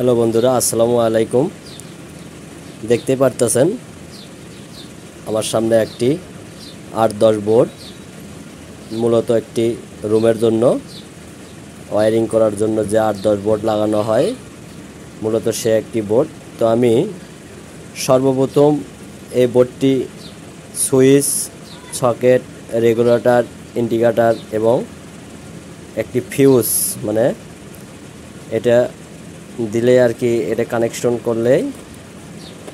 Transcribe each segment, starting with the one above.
Hello বন্ধুরা, আসসালামু আলাইকুম। দেখতে পারতেছেন আমার সামনে একটি 8-10 বোর্ড, মূলত একটি রুমের জন্য ওয়্যারিং করার জন্য যে 8-10 বোর্ড লাগানো হয়, মূলত সে একটি বোর্ড। তো আমি সর্বপ্রথম এই বোর্ডটি সুইচ, সকেট, রেগুলেটর, ইন্ডিকেটর এবং একটি ফিউজ, মানে এটা দিলে আর কি, এটা কানেকশন করলেই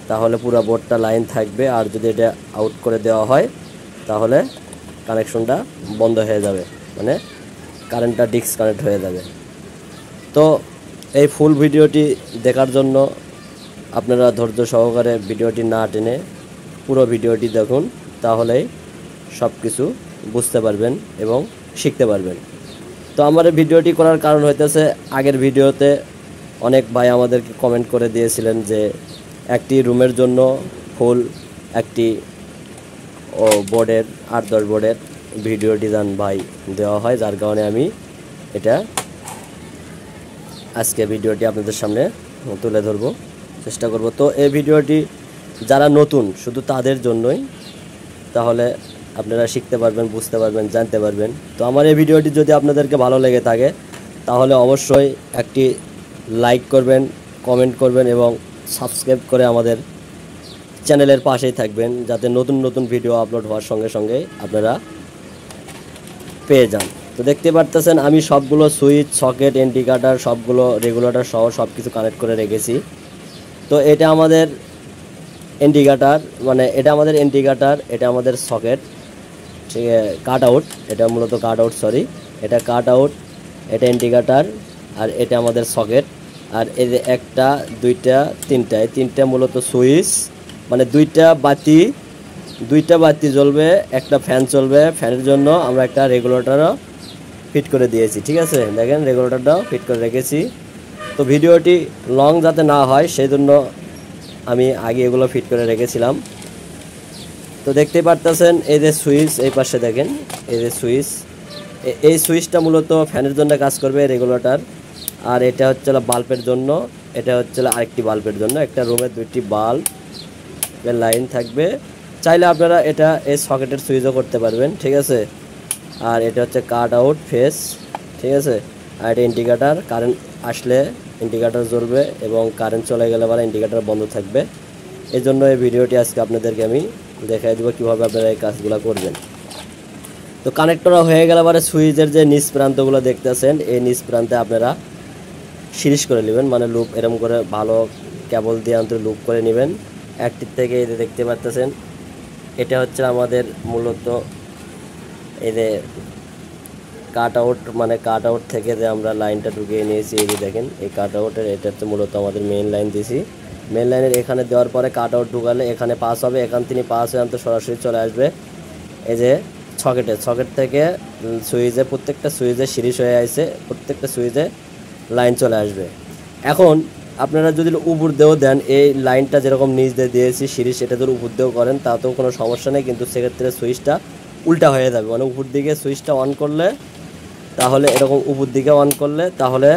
তাহলে পুরো বোর্ডটা লাইন থাকবে। আর যদি এটা আউট করে দেওয়া হয় তাহলে কানেকশনটা বন্ধ হয়ে যাবে, মানে কারেন্টটা ডিসকানেক্ট হয়ে যাবে। তো এই ফুল ভিডিওটি দেখার জন্য আপনারা ধৈর্য সহকারে ভিডিওটি না টেনে পুরো ভিডিওটি দেখুন, তাহলেই সব কিছু বুঝতে পারবেন এবং শিখতে পারবেন। তো আমার এই ভিডিওটি করার কারণ হইতেছে, আগের ভিডিওতে অনেক ভাই আমাদেরকে কমেন্ট করে দিয়েছিলেন যে একটি রুমের জন্য ফুল একটি বোর্ডের 8-10 বোর্ডের ভিডিও ডিজাইন ভাই দেওয়া হয়, যার কারণে আমি এটা আজকে ভিডিওটি আপনাদের সামনে তুলে ধরবো, চেষ্টা করব। তো এই ভিডিওটি যারা নতুন শুধু তাদের জন্যই, তাহলে আপনারা শিখতে পারবেন, বুঝতে পারবেন, জানতে পারবেন। তো আমার এই ভিডিওটি যদি আপনাদেরকে ভালো লেগে থাকে তাহলে অবশ্যই একটি লাইক করবেন, কমেন্ট করবেন এবং সাবস্ক্রাইব করে আমাদের চ্যানেলের পাশেই থাকবেন, যাতে নতুন নতুন ভিডিও আপলোড হওয়ার সঙ্গে সঙ্গে আপনারা পেয়ে যান। তো দেখতে পারতেছেন আমি সবগুলো সুইচ, সকেট, ইন্ডিকেটর, সবগুলো রেগুলেটর সহ সব কিছু কানেক্ট করে রেখেছি। তো এটা আমাদের ইন্ডিকেটর, মানে এটা আমাদের ইন্ডিকেটর, এটা আমাদের সকেট, ঠিক আছে, কাট আউট, এটা মূলত কাট আউট, সরি, এটা কাট আউট, এটা ইন্ডিকেটর, আর এটা আমাদের সকেট। আর এই যে একটা, দুইটা, তিনটা মূলত সুইচ, মানে দুইটা বাতি জ্বলবে, একটা ফ্যান চলবে। ফ্যানের জন্য আমরা একটা রেগুলেটরও ফিট করে দিয়েছি, ঠিক আছে, দেখেন রেগুলেটরটাও ফিট করে রেখেছি। তো ভিডিওটি লং যাতে না হয় সেই জন্য আমি আগে এগুলো ফিট করে রেখেছিলাম। তো দেখতে পারতেছেন এই যে সুইচ, এই পাশে দেখেন এই যে সুইচ, এই সুইচটা মূলত ফ্যানের জন্য কাজ করবে, রেগুলেটর। আর এটা হচ্ছে বাল্বের জন্য, এটা হচ্ছে আরেকটি বাল্বের জন্য। একটা রুমে দুইটি বাল্বের লাইন থাকবে, চাইলে আপনারা এটা এই সকেটের সুইচও করতে পারবেন, ঠিক আছে। আর এটা হচ্ছে কাট আউট ফেস, ঠিক আছে। আর এটা ইন্ডিকেটর, কারেন্ট আসলে ইন্ডিকেটর জ্বলবে এবং কারেন্ট চলে গেলে আবার ইন্ডিকেটর বন্ধ থাকবে। এই জন্য এই ভিডিওটি আজকে আপনাদেরকে আমি দেখাই দেবো কীভাবে আপনারা এই কাজগুলো করবেন। তো কানেক্টর হয়ে গেলে পরে সুইচের যে নিচ প্রান্তগুলো দেখতেছেন, এই নিচ প্রান্তে আপনারা সিরিজ করে নেবেন, মানে লুপ এরকম করে ভালো কেবল দিয়ে অন্তত লুপ করে নেবেন একটির থেকে। এই যে দেখতে পাচ্ছেন এটা হচ্ছে আমাদের মূলত এই যে কাট আউট, মানে কাট আউট থেকে যে আমরা লাইনটা ঢুকিয়ে নিয়েছি, এই যে দেখেন এই কাট আউটের, এটা হচ্ছে মূলত আমাদের মেইন লাইন দিয়েছি। মেইন লাইনের এখানে দেওয়ার পরে কাট আউট ঢুকালে এখানে পাস হবে, এখান থেকে পাস হয়ে অন্তত সরাসরি চলে আসবে এই যে সকেট থেকে সুইচে, প্রত্যেকটা সুইচে সিরিজ হয়ে আসছে, প্রত্যেকটা সুইচে লাইন চলে আসবে। এখন আপনারা যদি উপর দিয়েও দেন, এই লাইনটা যেরকম নিচ দিয়ে দিয়েছি সিরিজ, এটা যদি উপর দিয়েও করেন তাতেও কোনো সমস্যা নেই, কিন্তু সেক্ষেত্রে সুইচটা উল্টা হয়ে যাবে। মানে উপর দিকে সুইচটা অন করলে, তাহলে এরকম উপর দিকে অন করলে তাহলে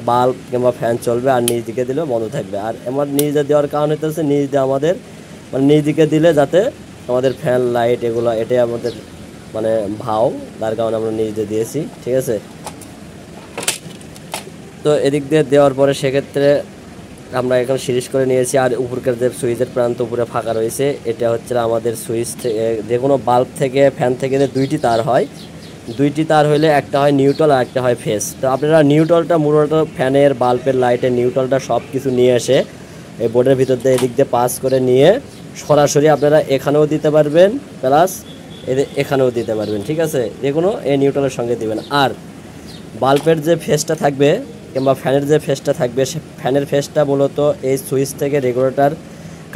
বাল্ব কিংবা ফ্যান চলবে, আর নিচ দিকে দিলে বন্ধ থাকবে। আর আমার নিচ দিয়ে দেওয়ার কারণ হচ্ছে নিচ দিয়ে আমাদের, মানে নিচ দিকে দিলে যাতে আমাদের ফ্যান, লাইট, এগুলো এটাই আমাদের মানে ভাও, তার কারণে আমরা নিচ দিয়ে দিয়েছি, ঠিক আছে। তো এদিক দিয়ে দেওয়ার পরে সেক্ষেত্রে আমরা এখন সিরিজ করে নিয়েছি। আর উপরকার যে সুইচের প্রান্ত উপরে ফাঁকা রয়েছে, এটা হচ্ছে আমাদের সুইচ থেকে, যে কোনো বাল্ব থেকে, ফ্যান থেকে যে দুইটি তার হয়, দুইটি তার হইলে একটা হয় নিউট্রাল আর একটা হয় ফেস। তো আপনারা নিউট্রালটা মূলত ফ্যানের, বাল্বের, লাইটের নিউট্রালটা সব কিছু নিয়ে এসে এই বোর্ডের ভিতর দিয়ে এদিক দিয়ে পাস করে নিয়ে সরাসরি আপনারা এখানেও দিতে পারবেন, প্লাস এখানেও দিতে পারবেন, ঠিক আছে। যে কোনো এই নিউট্রালের সঙ্গে দিবেন। আর বাল্বের যে ফেসটা থাকবে কিংবা ফ্যানের যে ফেসটা থাকবে, সে ফ্যানের ফেসটা মূলত এই সুইচ থেকে রেগুলেটর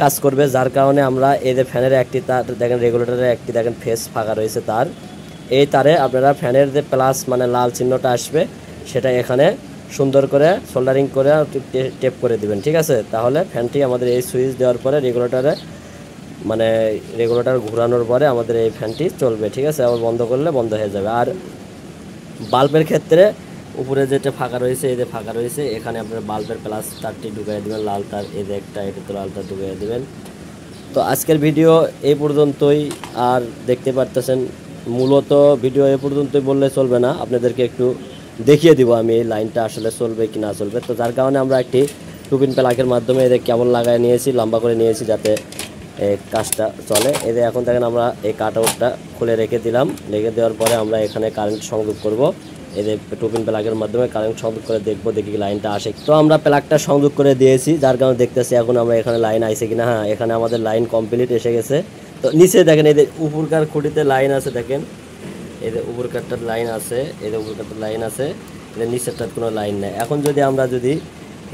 কাজ করবে, যার কারণে আমরা এই যে ফ্যানের একটি তার দেখেন, রেগুলেটরের একটি দেখেন ফেস ফাঁকা রয়েছে তার, এই তারে আপনারা ফ্যানের যে প্লাস মানে লাল চিহ্নটা আসবে সেটা এখানে সুন্দর করে সোল্ডারিং করে টেপ করে দিবেন, ঠিক আছে। তাহলে ফ্যানটি আমাদের এই সুইচ দেওয়ার পরে রেগুলেটরে, মানে রেগুলেটর ঘোরানোর পরে আমাদের এই ফ্যানটি চলবে, ঠিক আছে। আবার বন্ধ করলে বন্ধ হয়ে যাবে। আর বাল্বের ক্ষেত্রে উপরে যেটা ফাঁকা রয়েছে, এই যে ফাঁকা রয়েছে, এখানে আপনার বাল্বের প্লাস তারটি ঢুকিয়ে দেবেন, লাল তার এই যে একটা, এটা তো লাল তার ঢুকিয়ে দেবেন। তো আজকের ভিডিও এই পর্যন্তই। আর দেখতে পারতেছেন মূলত ভিডিও এই পর্যন্তই বললে চলবে না, আপনাদেরকে একটু দেখিয়ে দিব আমি এই লাইনটা আসলে চলবে কি না চলবে। তো যার কারণে আমরা একটি টুপিন প্লাগের মাধ্যমে এদের কেবল লাগায় নিয়েছি, লম্বা করে নিয়েছি যাতে কাজটা চলে। এদের এখন দেখেন আমরা এই কাট আউটটা খুলে রেখে দিলাম। রেখে দেওয়ার পরে আমরা এখানে কারেন্ট সংযোগ করব, এদের টুপিন প্লাগের মাধ্যমে কারেন্ট সংযোগ করে দেখবো দেখি লাইনটা আসে। তো আমরা প্লাগটা সংযোগ করে দিয়েছি, যার কারণে দেখতেছি এখন আমরা এখানে লাইন আইছে কিনা। হ্যাঁ, এখানে আমাদের লাইন কমপ্লিট এসে গেছে। তো নিচে দেখেন এদের উপরকার খুঁটিতে লাইন আছে, দেখেন এদের উপরকারটার লাইন আছে, এদের উপরকারটার লাইন আছে, এদের নিচেরটার কোনো লাইন নেই। এখন যদি আমরা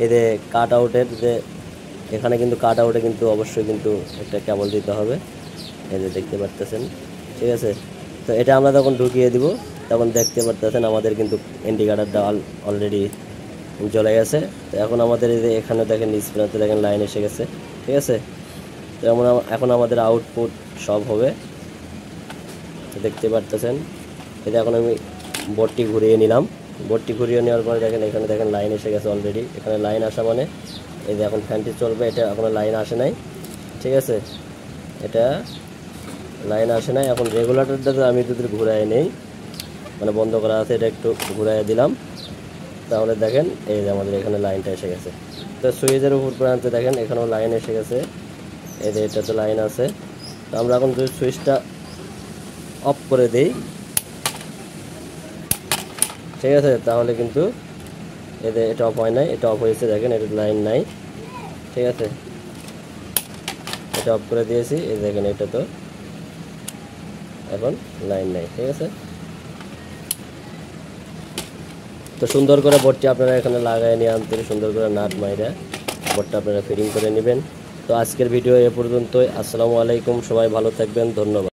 এদের কাট আউটের যে এখানে কিন্তু কাট আউটে কিন্তু অবশ্যই কিন্তু একটা কেবল দিতে হবে, এদের দেখতে পারতেছেন, ঠিক আছে। তো এটা আমরা যখন ঢুকিয়ে দিব তখন দেখতে পারতেছেন আমাদের কিন্তু ইন্ডিকেটারটা অলরেডি জ্বলে গেছে। তো এখন আমাদের এই যে এখানে দেখেন নিচ প্রান্তে দেখেন লাইন এসে গেছে, ঠিক আছে। তো এখন আমাদের আউটপুট সব হবে, তো দেখতে পারতেছেন। এটা এখন আমি বোর্ডটি ঘুরিয়ে নিলাম। বোর্ডটি ঘুরিয়ে নেওয়ার পরে দেখেন এখানে দেখেন লাইন এসে গেছে অলরেডি। এখানে লাইন আসা মানে এই যে এখন ফ্যানটি চলবে, এটা এখনো লাইন আসে নাই, ঠিক আছে। এটা লাইন আসে নাই। এখন রেগুলেটরটা আমি যদি ঘুরাই নেই, মানে বন্ধ করা আছে, এটা একটু ঘুরাই দিলাম, তাহলে দেখেন এই যে আমাদের এখানে লাইনটা এসে গেছে। তো সুইচের উপর প্রান্তে দেখেন এখানেও লাইন এসে গেছে, এই যে এটাতে লাইন আছে। তো আমরা এখন যদি সুইচটা অফ করে দিই, ঠিক আছে, তাহলে কিন্তু এদের এটা অফ হয় নাই, এটা অফ হয়েছে, দেখেন এটা লাইন নাই, ঠিক আছে। এটা অফ করে দিয়েছি, এই দেখেন এটা তো এখন লাইন নাই, ঠিক আছে। তো সুন্দর করে বোর্ডটি আপনারা এখানে লাগাই নিয়ে আনতে সুন্দর করে নাট মাইরা বোর্ডটা আপনারা ফিটিং করে নেবেন। তো আজকের ভিডিও এ পর্যন্তই। আসসালামু আলাইকুম, সবাই ভালো থাকবেন, ধন্যবাদ।